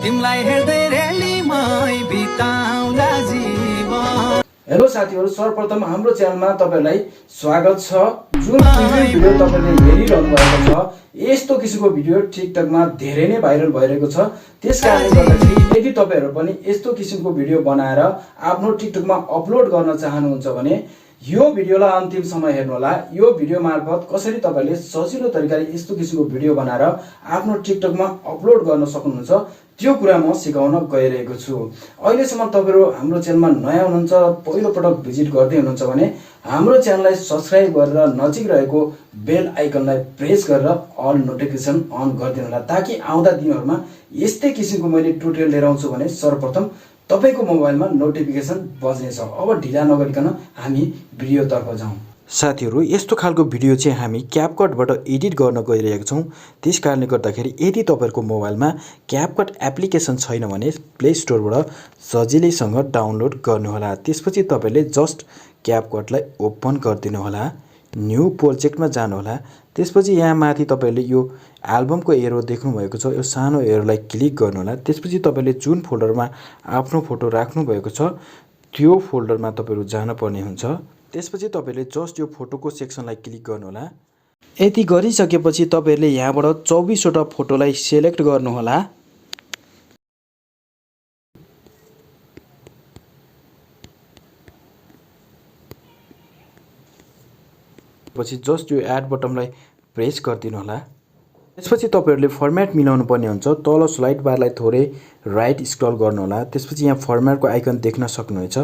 तिमलाई हेर्दै रेलीमै बिताउँला जीवन। हेलो साथीहरु, सर्वप्रथम हाम्रो च्यानलमा तपाईलाई स्वागत छ। जुन भिडियो तपाईले हेरिरहनु भएको छ, यस्तो किसिमको भिडियो टिकटकमा धेरै नै भाइरल भइरहेको छ। त्यसकारणले गर्दाखेरि यदि तपाईहरु पनि यस्तो किसिमको भिडियो बनाएर आफ्नो टिकटकमा अपलोड गर्न चाहनुहुन्छ भने यो भिडियोलाई अन्तिमसम्म हेर्नुहोला। यो भिडियो मार्फत कसरी तपाईले सजिलो तरिकाले यस्तो किसिमको भिडियो बनाएर आफ्नो टिकटकमा अपलोड गर्न सक्नुहुन्छ त्यो कुरा म सिकाउन गइरहेको छु। अहिलेसम्म तपाईहरु हाम्रो च्यानलमा नयाँ हुनुहुन्छ, पहिलो पटक भिजिट गर्दै हुनुहुन्छ भने हाम्रो च्यानललाई सब्स्क्राइब गरेर नजिक रहेको बेल आइकनलाई प्रेस गरेर अल नोटिफिकेसन अन गरिदिनु होला, ताकि आउँदा दिनहरुमा यस्तै किसिमको मैले ट्युटोरियल लिएर आउँछु भने सर्वप्रथम तपाईको मोबाइलमा नोटिफिकेसन बज्नेछ। अब ढिला नगरिकन हामी भिडियोतर्फ जाउँ। साथीहरु, यस्तो खालको भिडियो चाहिँ हामी क्यापकटबाट एडिट गर्न गइरहेका छौं। त्यसकारणले गर्दाखेरि यदि तपाईहरुको मोबाइलमा क्यापकट एप्लिकेसन छैन भने प्ले स्टोरबाट सजिलैसँग डाउनलोड गर्नुहोला। त्यसपछि तपाईले जस्ट क्यापकटलाई ओपन गरिदिनु होला, न्यू प्रोजेक्टमा जानुहोला। त्यसपछि यहाँ माथि तपाईले यो एल्बमको एरो देख्नु भएको छ, यो सानो एरोलाई क्लिक गर्नुहोला। त्यसपछि तपाईले जुन फोल्डरमा आफ्नो फोटो राख्नु भएको छ त्यो फोल्डरमा तपाईहरु जान पर्ने हुन्छ। त्यसपछि तपाईले जस्ट यो फोटोको सेक्सनलाई क्लिक गर्नुहोला। यति गरिसकेपछि तपाईहरुले यहाँबाट 24 वटा फोटोलाई सिलेक्ट गर्नुहोला। पछि जस्ट यो एड बटनलाई प्रेस गरिदिनु होला। त्यसपछि तपाईहरुले फर्मेट मिलाउनु पर्ने हुन्छ। तल स्लाइड बारलाई थोरै राइट स्क्रल गर्नु होला। त्यसपछि यहाँ फर्मेटको आइकन देख्न सक्नुहुन्छ,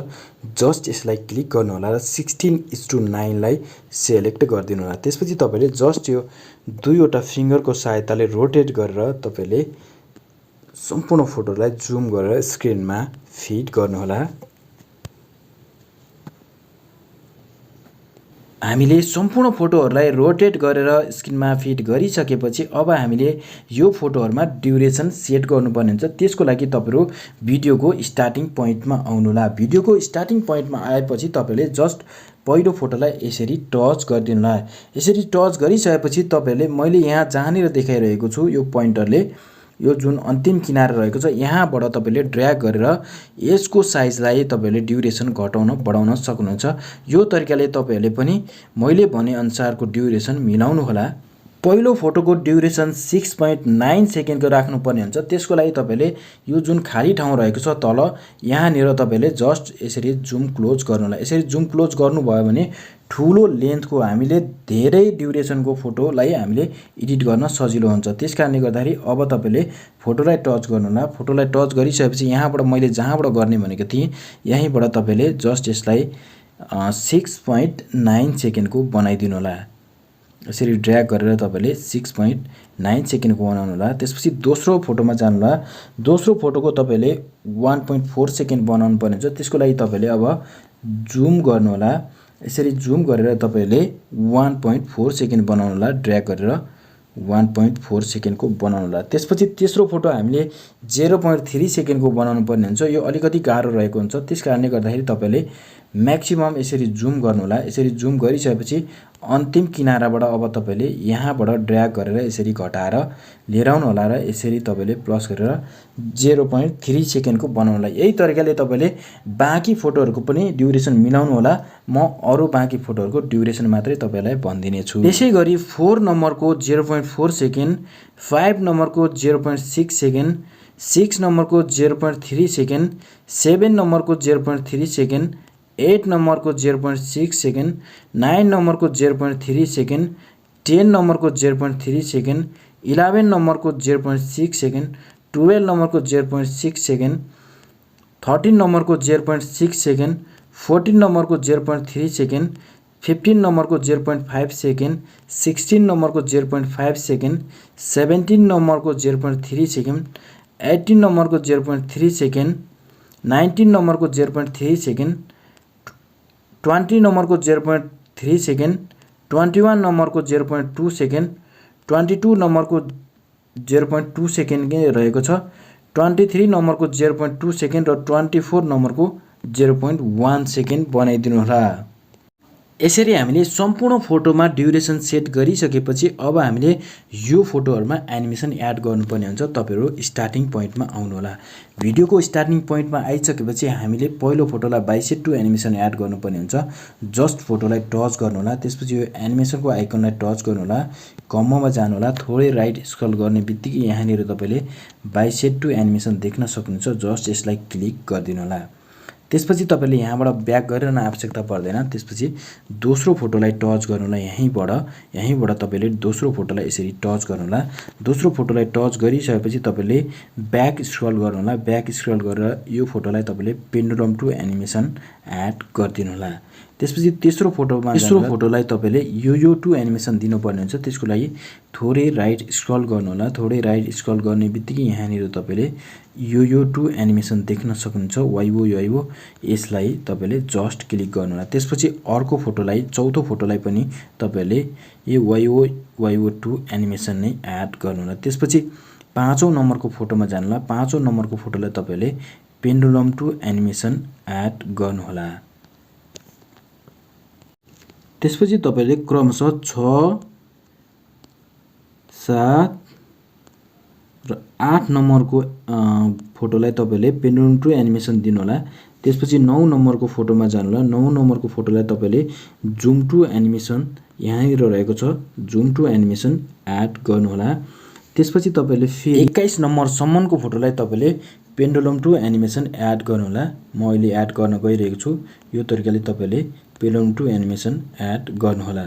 जस्ट यसलाई क्लिक गर्नु होला र 16:9 लाई सिलेक्ट गरिदिनु होला। त्यसपछि तपाईले जस्ट यो दुईवटा फिंगरको सहायताले रोटेट गरेर तपाईले सम्पूर्ण फोटोलाई जुम गरेर स्क्रिनमा फिट गर्नु होला। हामीले सम्पूर्ण फोटोहरुलाई रोटेट गरेर स्क्रिनमा फिट गरिसकेपछि अब हामीले यो फोटोहरुमा ड्युरेसन सेट गर्नुपर्ने हुन्छ। त्यसको लागि तपाईहरु भिडियोको स्टार्टिङ पोइन्टमा आउनुहोला। भिडियोको स्टार्टिङ पोइन्टमा आएपछि तपाईले जस्ट पहिलो फोटोलाई यसरी टच गरिदिनु होला। यसरी टच गरिसकेपछि तपाईले मैले यहाँ जहाँनिर देखाइरहेको छु यो पोइन्टरले यो जुन अन्तिम किनारा रहेको छ यहाँबाट तपाईले ड्र्याग गरेर यसको साइजलाई तपाईले ड्युरेसन घटाउन बढाउन सक्नुहुन्छ। यो तरिकाले तपाईहरुले पनि मैले भने अनुसारको ड्युरेसन मिलाउनु होला। पहिलो फोटोको ड्युरेसन 6.9 सेकेन्डको राख्नुपर्ने हुन्छ। त्यसको लागि तपाईले यो जुन खाली ठाउँ रहेको छ तल यहाँनिर तपाईले जस्ट यसरी जुम क्लोज गर्नु होला। यसरी जुम क्लोज गर्नुभयो भने ठूलो लेन्थको हामीले धेरै ड्युरेसनको फोटोलाई हामीले एडिट गर्न सजिलो हुन्छ। त्यसकारणले गर्दाखेरि अब तपाईले फोटोलाई टच गर्नु होला। फोटोलाई टच गरिसकेपछि यहाँबाट मैले जहाँबाट गर्ने भनेको थिएँ यहीँबाट तपाईले जस्ट यसलाई 6.9 सेकेन्डको बनाइदिनु होला। यसरी ड्र्याग गरेर तपाईले 6.9 सेकेन्डको बनाउनु होला। त्यसपछि दोस्रो फोटोमा जानु होला। दोस्रो फोटोको तपाईले 1.4 सेकेन्ड बनाउनु पर्ने हुन्छ। त्यसको लागि तपाईले अब जुम गर्नु होला। यसरी जुम गरेर तपाईले 1.4 सेकेन्ड बनाउनु होला। ड्र्याग गरेर 1.4 सेकेन्डको बनाउनु होला। त्यसपछि तेस्रो फोटो हामीले 0.3 सेकेन्डको बनाउनु पर्ने हुन्छ। यो अलिकति गाह्रो रहेको हुन्छ। त्यसकारणले गर्दाखेरि तपाईले म्याक्सिमम यसरी जुम गर्नु होला। यसरी जुम गरिसकेपछि अन्तिम किनाराबाट अब तपाईले यहाँबाट ड्र्याग गरेर यसरी घटाएर लिएर आउनु होला र यसरी तपाईले प्लस गरेर 0.3 सेकेन्डको बनाउनु होला। यही तरिकाले तपाईले बाँकी फोटोहरुको पनि ड्युरेसन मिलाउनु होला। म अरु बाँकी फोटोहरुको ड्युरेसन मात्रै तपाईलाई भन्दिने छु। त्यसैगरी 4 नम्बरको 0.4 सेकेन्ड, 5 नम्बरको 0.6 सेकेन्ड, 6 नम्बरको 0.3 सेकेन्ड, 7 नम्बरको 0.3 सेकेन्ड, 8 नम्बरको 0.6 सेकेन्ड, 9 नम्बरको 0.3 सेकेन्ड, 10 नम्बरको 0.3 सेकेन्ड, 11 नम्बरको 0.6 सेकेन्ड, 12 नम्बरको 0.6 सेकेन्ड, 13 नम्बरको 0.6 सेकेन्ड, 14 नम्बरको 0.3 सेकेन्ड, 15 नम्बरको 0.5 सेकेन्ड, 16 नम्बरको 0.5 सेकेन्ड, 17 नम्बरको 0.3 सेकेन्ड, 18 नम्बरको 0.3 सेकेन्ड, 19 नम्बरको 0.3 सेकेन्ड, 20 नम्बरको 0.3 सेकेन्ड, 21 नम्बरको 0.2 सेकेन्ड, 22 नम्बरको 0.2 सेकेन्ड रहेको छ, 23 नम्बरको 0.2 सेकेन्ड र 24 नम्बरको 0.1 सेकेन्ड बनाइदिनु होला। यसरी हामीले सम्पूर्ण फोटोमा ड्युरेसन सेट गरिसकेपछि अब हामीले यो फोटोहरुमा एनिमेसन एड गर्नुपर्ने हुन्छ। तपाईहरु स्टार्टिङ पोइन्टमा आउनु होला। भिडियोको स्टार्टिङ पोइन्टमा आइसकेपछि हामीले पहिलो फोटोलाई बाइसेट टु एनिमेसन एड गर्नुपर्ने हुन्छ। जस्ट फोटोलाई टच गर्नु होला, त्यसपछि यो एनिमेसनको आइकनलाई टच गर्नु होला, कम्मोमा जानु होला, थोरै राइट स्क्रल गर्ने बित्तिकै यहाँनिर तपाईले बाइसेट टु एनिमेसन देख्न सक्नुहुन्छ। जस्ट यसलाई क्लिक गरिदिनु होला। त्यसपछि तपाईले यहाँबाट ब्याक गरिरहन आवश्यकता पर्दैन। त्यसपछि दोस्रो फोटोलाई टच गर्नु होला। यहीँबाट तपाईले दोस्रो फोटोलाई यसरी टच गर्नु होला। दोस्रो फोटोलाई टच गरिसकेपछि तपाईले ब्याक स्क्रल गर्नु होला। ब्याक स्क्रल गरेर यो फोटोलाई तपाईले पेन्डुलम टु एनिमेसन एड गरिदिनु होला। त्यसपछि तेस्रो फोटोलाई तपाईले यो टु एनिमेसन दिनुपर्ने हुन्छ। त्यसको लागि थोरै राइट स्क्रल गर्नु होला। थोरै राइट स्क्रल गर्ने बित्तिकै यहाँनिर तपाईले यो टु एनिमेसन देख्न सक्नुहुन्छ। वाइवो यसलाई तपाईले जस्ट क्लिक गर्नु होला। त्यसपछि अर्को फोटोलाई चौथो फोटोलाई पनि तपाईले यो वाइवो टु एनिमेसन नै एड गर्नु होला। त्यसपछि पाँचौं नम्बरको फोटोमा जानु होला। पाँचौं नम्बरको फोटोलाई तपाईले पेन्डुलम टु एनिमेसन एड गर्नु होला। त्यसपछि तपाईले क्रमशः 6, 7 र 8 नम्बरको फोटोलाई तपाईले पेन्डुलम टु एनिमेसन दिनु होला। त्यसपछि 9 नम्बरको फोटोमा जानु होला। 9 नम्बरको फोटोलाई तपाईले जुम टु एनिमेसन यहाँनिर रहेको छ, जुम टु एनिमेसन एड गर्नु होला। त्यसपछि तपाईले फेरि 21 नम्बर सम्मको फोटोलाई तपाईले पेन्डुलम टु एनिमेसन एड गर्नु होला। म अहिले एड गर्न गइरहेको छु। यो तरिकाले तपाईले पेन्डुलम टु एनिमेसन एड गर्नु होला।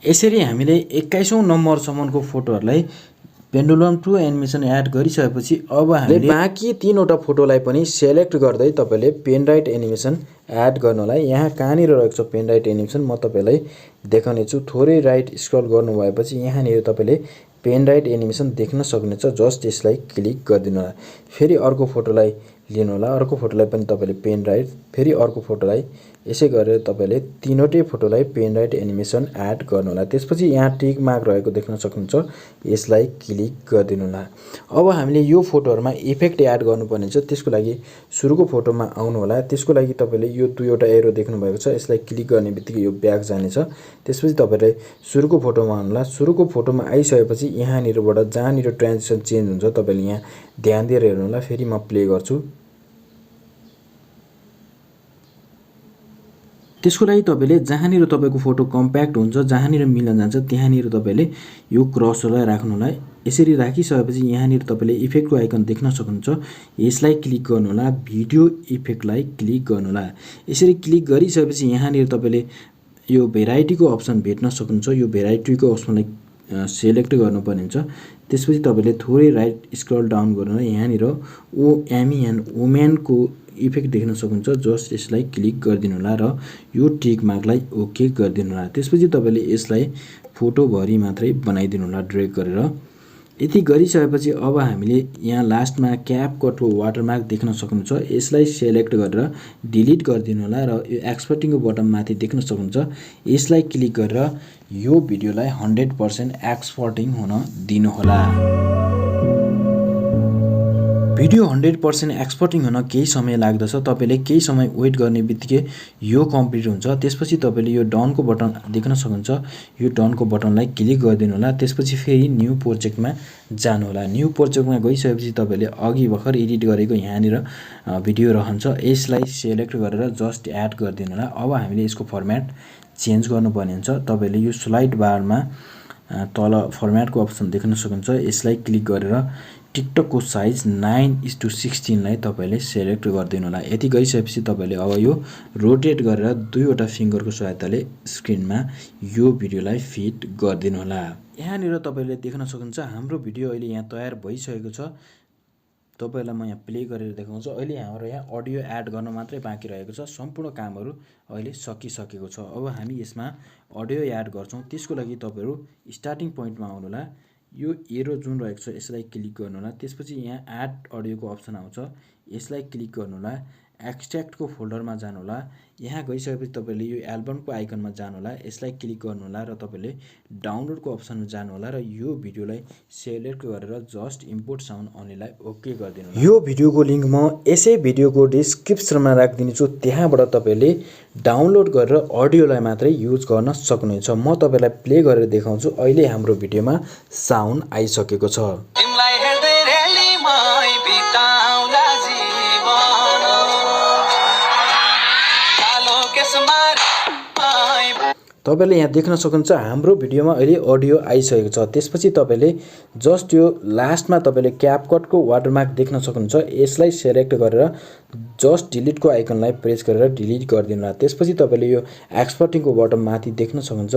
यसरी हामीले 21औं नम्बरसम्मको फोटोहरुलाई पेन्डुलम टु एनिमेसन एड गरिसकेपछि अब हामीले बाँकी 3 वटा फोटोलाई पनि सेलेक्ट गर्दै तपाईले पेन राइट एनिमेसन एड गर्नु होला। यहाँ कहाँनिर रहेको छ पेन राइट एनिमेसन म तपाईलाई देखाउने छु। थोरै राइट स्क्रल गर्नु भएपछि यहाँनिर तपाईले पेन राइट एनिमेसन देख्न सक्नुहुन्छ। जस्ट यसलाई क्लिक गरिदिनु होला। फेरि अर्को फोटोलाई लिनु होला। अर्को फोटोलाई पनि तपाईले पेन राइट, फेरि अर्को फोटोलाई यसै गरेर तपाईले तीनवटै फोटोलाई पेन राइट एनिमेसन एड गर्नु होला। त्यसपछि यहाँ टिक मार्क रहेको देख्न सक्नुहुन्छ। यसलाई क्लिक गरिदिनु होला। अब हामीले यो फोटोहरुमा इफेक्ट एड गर्नुपर्ने छ। त्यसको लागि सुरुको फोटोमा आउनु होला। त्यसको लागि तपाईले यो दुईवटा एरो देख्नु भएको छ। यसलाई क्लिक गर्ने बित्तिकै यो ब्याक जानेछ। त्यसपछि तपाईले सुरुको फोटोमा आउनु होला। सुरुको फोटोमा आइसकेपछि यहाँनिरबाट जहाँनिर ट्रान्जिसन चेन्ज हुन्छ तपाईले यहाँ ध्यान दिएर हेर्नु होला। फेरि म प्ले गर्छु। त्यसको लागि तपाईले जहाँनिर तपाईको फोटो कम्प्याक्ट हुन्छ, जहाँनिर मिल्न जान्छ त्यहाँनिर तपाईले यो क्रसरलाई राख्नु होला। यसरी राखिसकेपछि यहाँनिर तपाईले इफेक्टको आइकन देख्न सक्नुहुन्छ। यसलाई क्लिक गर्नु होला। भिडियो इफेक्टलाई क्लिक गर्नु होला। यसरी क्लिक गरिसकेपछि यहाँनिर तपाईले यो भेराइटीको अप्सन भेट्न सक्नुहुन्छ। यो भेराइटीको अप्सनलाई सेलेक्ट गर्नुपर्ने हुन्छ। त्यसपछि तपाईले थोरै राइट स्क्रल डाउन गर्नु होला। यहाँनिर ओएमएन वुमेनको इफेक्ट देख्न सक्नुहुन्छ। जस्ट यसलाई क्लिक गरिदिनु होला र यो टिक मार्कलाई ओके गरिदिनु होला। त्यसपछि तपाईले यसलाई फोटोभरि मात्रै बनाइदिनु होला ड्र्याग गरेर। यति गरिसकेपछि अब हामीले यहाँ लास्टमा क्यापकटको वाटरमार्क देख्न सक्नुहुन्छ। यसलाई सेलेक्ट गरेर डिलिट गरिदिनु होला र यो एक्सपोर्टिङको बटन माथि देख्न सक्नुहुन्छ। यसलाई क्लिक गरेर यो भिडियोलाई 100% एक्सपोर्टिङ हुन दिनु होला। भिडियो 100% एक्सपोर्टिङ हुन केही समय लाग्दछ। तपाईले केही समय वेट गर्ने बित्तिकै यो कम्प्लिट हुन्छ। त्यसपछि तपाईले यो डनको बटन देख्न सक्नुहुन्छ। यो डनको बटनलाई क्लिक गरिदिनु होला। त्यसपछि फेरि न्यू प्रोजेक्टमा जानु होला। न्यू प्रोजेक्टमा गइसकेपछि तपाईले अघि भर्खर एडिट गरेको यहाँनिर भिडियो रहन्छ। यसलाई सेलेक्ट गरेर जस्ट एड गरिदिनु होला। अब हामीले यसको फर्मेट चेन्ज गर्नुपर्ने हुन्छ। तपाईले यो स्लाइड बारमा तल फर्मेटको अप्सन देख्न सक्नुहुन्छ। यसलाई क्लिक गरेर टिकटकको साइज 9:16 लाई तपाईले सेलेक्ट गरिदिनु होला। यति गरिसकेपछि तपाईले अब यो रोटेट गरेर दुईवटा फिंगरको सहायताले स्क्रिनमा यो भिडियोलाई फिट गरिदिनु होला। यहाँनिर तपाईले देख्न सक्नुहुन्छ हाम्रो भिडियो अहिले यहाँ तयार भइसकेको छ। तपाईलाई म यहाँ प्ले गरेर देखाउँछु। अहिले हाम्रो यहाँ अडियो एड गर्न मात्रै बाँकी रहेको छ। सम्पूर्ण कामहरु अहिले सकिसकेको छ। अब हामी यसमा अडियो एड गर्छौं। त्यसको लागि तपाईहरु स्टार्टिङ पोइन्टमा आउनु होला। यो एरो जुन रहेको छ यसलाई क्लिक गर्नु होला। त्यसपछि यहाँ एड अडियोको अप्सन आउँछ। यसलाई क्लिक गर्नु होला। एक्सट्र्याक्टको फोल्डरमा जानुहोला। यहाँ गइसकेपछि तपाईँले यो एल्बमको आइकनमा जानुहोला, यसलाई क्लिक गर्नुहोला र तपाईँले डाउनलोडको अप्सनमा जानुहोला र यो भिडियोलाई सेलेक्ट गरेर जस्ट इम्पोर्ट साउन्ड अन्लीलाई ओके गरिदिनु। यो भिडियोको लिङ्क म यसै भिडियोको डिस्क्रिप्सनमा राखिदिन्छु, त्यहाँबाट तपाईँले डाउनलोड गरेर अडियोलाई मात्रै युज गर्न सक्नुहुन्छ। म तपाईँलाई प्ले गरेर देखाउँछु। अहिले हाम्रो भिडियोमा साउन्ड आइसकेको छ। तिमीलाई हेर्दै रेलीमै बिताउँला जीवन, कालो केसमा तपाईँले यहाँ देख्न सक्नुहुन्छ हाम्रो भिडियोमा अहिले अडियो आइसकेको छ। त्यसपछि तपाईँले जस्ट यो लास्टमा तपाईँले क्यापकटको वाटरमार्क देख्न सक्नुहुन्छ, यसलाई सेलेक्ट गरेर जस्ट डिलिटको आइकनलाई प्रेस गरेर डिलिट गरिदिनु होला। त्यसपछि तपाईँले यो एक्सपोर्टिङको बटन माथि देख्न सक्नुहुन्छ,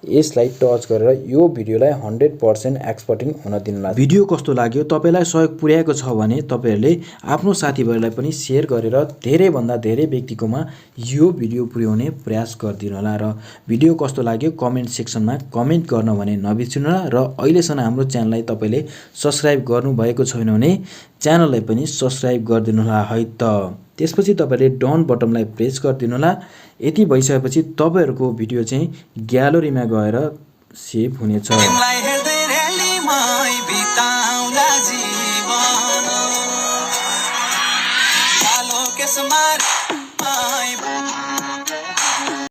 यसलाई टच गरेर यो भिडियोलाई 100% एक्सपोर्टिङ हुन दिनु होला। भिडियो कस्तो लाग्यो, तपाईँलाई सहयोग पुर्याएको छ भने तपाईँहरूले आफ्नो साथीभाइलाई पनि सेयर गरेर धेरैभन्दा धेरै व्यक्तिकोमा यो भिडियो पुर्याउने प्रयास गरिदिनु होला। र भिडियो कस्तो लाग्यो कमेन्ट सेक्सनमा कमेन्ट गर्न भने नबिर्सिनु होला। र अहिलेसम्म हाम्रो च्यानललाई तपाईँले सब्स्क्राइब गर्नुभएको छैन भने च्यानललाई पनि सब्स्क्राइब गरिदिनु होला है त। त्यसपछि तपाईँले डन बटनलाई प्रेस गरिदिनु होला। यति भइसकेपछि तपाईँहरूको भिडियो चाहिँ ग्यालरीमा गएर सेभ हुनेछ। तिमीलाई हेर्दै रेलीमै बिताउँला जीवन, कालो केसमा